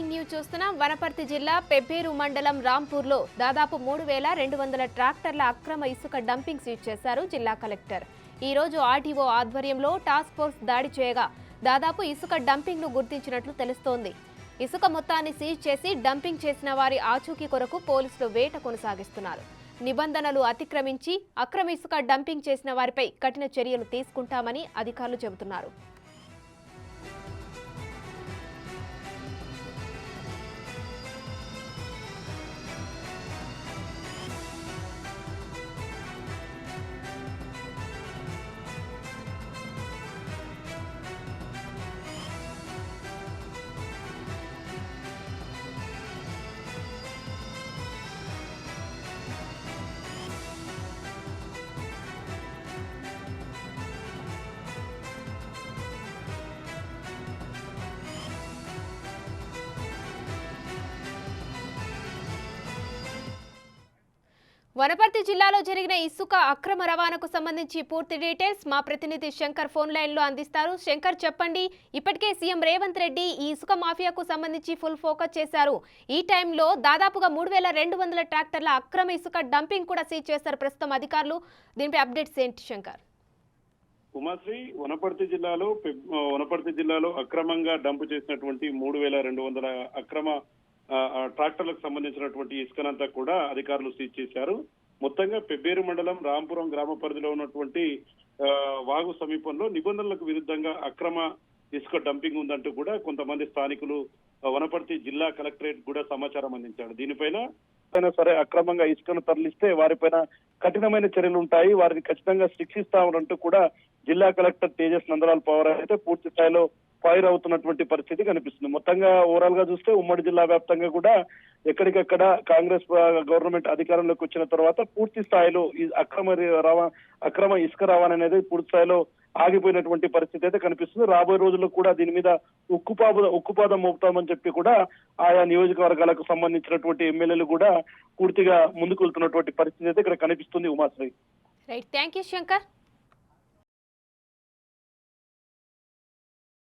Breaking news చూస్తున్నాం. వనపర్తి జిల్లా పెబ్బేరు మండలం రాంపూర్లో దాదాపు 3200 ట్రాక్టర్ల అక్రమ ఇసుక డంపింగ్ సీజ్ చేశారు జిల్లా కలెక్టర్. ఈ రోజు ఆర్టీఓ ఆధ్వర్యంలో టాస్క్ ఫోర్స్ దాడి చేయగా దాదాపు ఇసుక డంపింగ్ ను గుర్తించినట్లు తెలుస్తోంది. ఇసుక మొత్తాన్ని సీజ్ చేసి డంపింగ్ చేసిన వారి ఆచూకీ కొరకు పోలీసులు వేట కొనసాగిస్తున్నారు. నిబంధనలు అతిక్రమించి అక్రమ ఇసుక డంపింగ్ చేసిన వారిపై కఠిన చర్యలు తీసుకుంటామని అధికారులు చెబుతున్నారు. వనపర్తి జిల్లాలో జరిగిన ఇసుక అక్రమ రవాణాకు సంబంధించి పూర్తి డీటెయిల్స్ మా ప్రతినిధి శంకర్ ఫోన్ లైన్ లో అందిస్తారు. శంకర్, చెప్పండి. ఇప్పటికే సీఎం రేవంత్ రెడ్డి ఈ ఇసుక మాఫియాకు సంబంధించి ఫుల్ ఫోకస్ చేశారు. ఈ టైంలో దాదాపుగా 3200 ట్రాక్టర్ల అక్రమ ఇసుక డంపింగ్ కూడా సీజ్ చేశారు ప్రస్తుతం అధికారులు. దీనిపై అప్డేట్స్ ఏంటి శంకర్? ఉమాశ్రీ, వనపర్తి జిల్లాలో అక్రమంగా డంపు చేసినటువంటి 3200 అక్రమ ట్రాక్టర్లకు సంబంధించినటువంటి ఇసుకనంతా కూడా అధికారులు సీజ్ చేశారు. మొత్తంగా పెబ్బేరు మండలం రాంపురం గ్రామ పరిధిలో ఉన్నటువంటి వాగు సమీపంలో నిబంధనలకు విరుద్ధంగా అక్రమ ఇసుక డంపింగ్ ఉందంటూ కూడా కొంతమంది స్థానికులు వనపర్తి జిల్లా కలెక్టరేట్ కూడా సమాచారం అందించారు. దీనిపైన సరే అక్రమంగా ఇసుకను తరలిస్తే వారిపైన కఠినమైన చర్యలు ఉంటాయి, వారిని ఖచ్చితంగా శిక్షిస్తామంటూ కూడా జిల్లా కలెక్టర్ తేజస్ నందలాల్ పవార్ అయితే పూర్తి స్థాయిలో ఫైర్ అవుతున్నటువంటి పరిస్థితి కనిపిస్తుంది. మొత్తంగా ఓవరాల్ గా చూస్తే ఉమ్మడి జిల్లా వ్యాప్తంగా కూడా ఎక్కడికక్కడ కాంగ్రెస్ గవర్నమెంట్ అధికారంలోకి వచ్చిన తర్వాత పూర్తి స్థాయిలో ఈ అక్రమ ఇసుక రవాణా అనేది పూర్తి స్థాయిలో ఆగిపోయినటువంటి పరిస్థితి అయితే కనిపిస్తుంది. రాబోయే రోజుల్లో కూడా దీని మీద ఉక్కుపాదం మోపుతామని చెప్పి కూడా ఆయా నియోజకవర్గాలకు సంబంధించినటువంటి ఎమ్మెల్యేలు కూడా పూర్తిగా ముందుకు వెళ్తున్నటువంటి పరిస్థితి అయితే ఇక్కడ కనిపిస్తుంది. Umashree, right, thank you Shankar.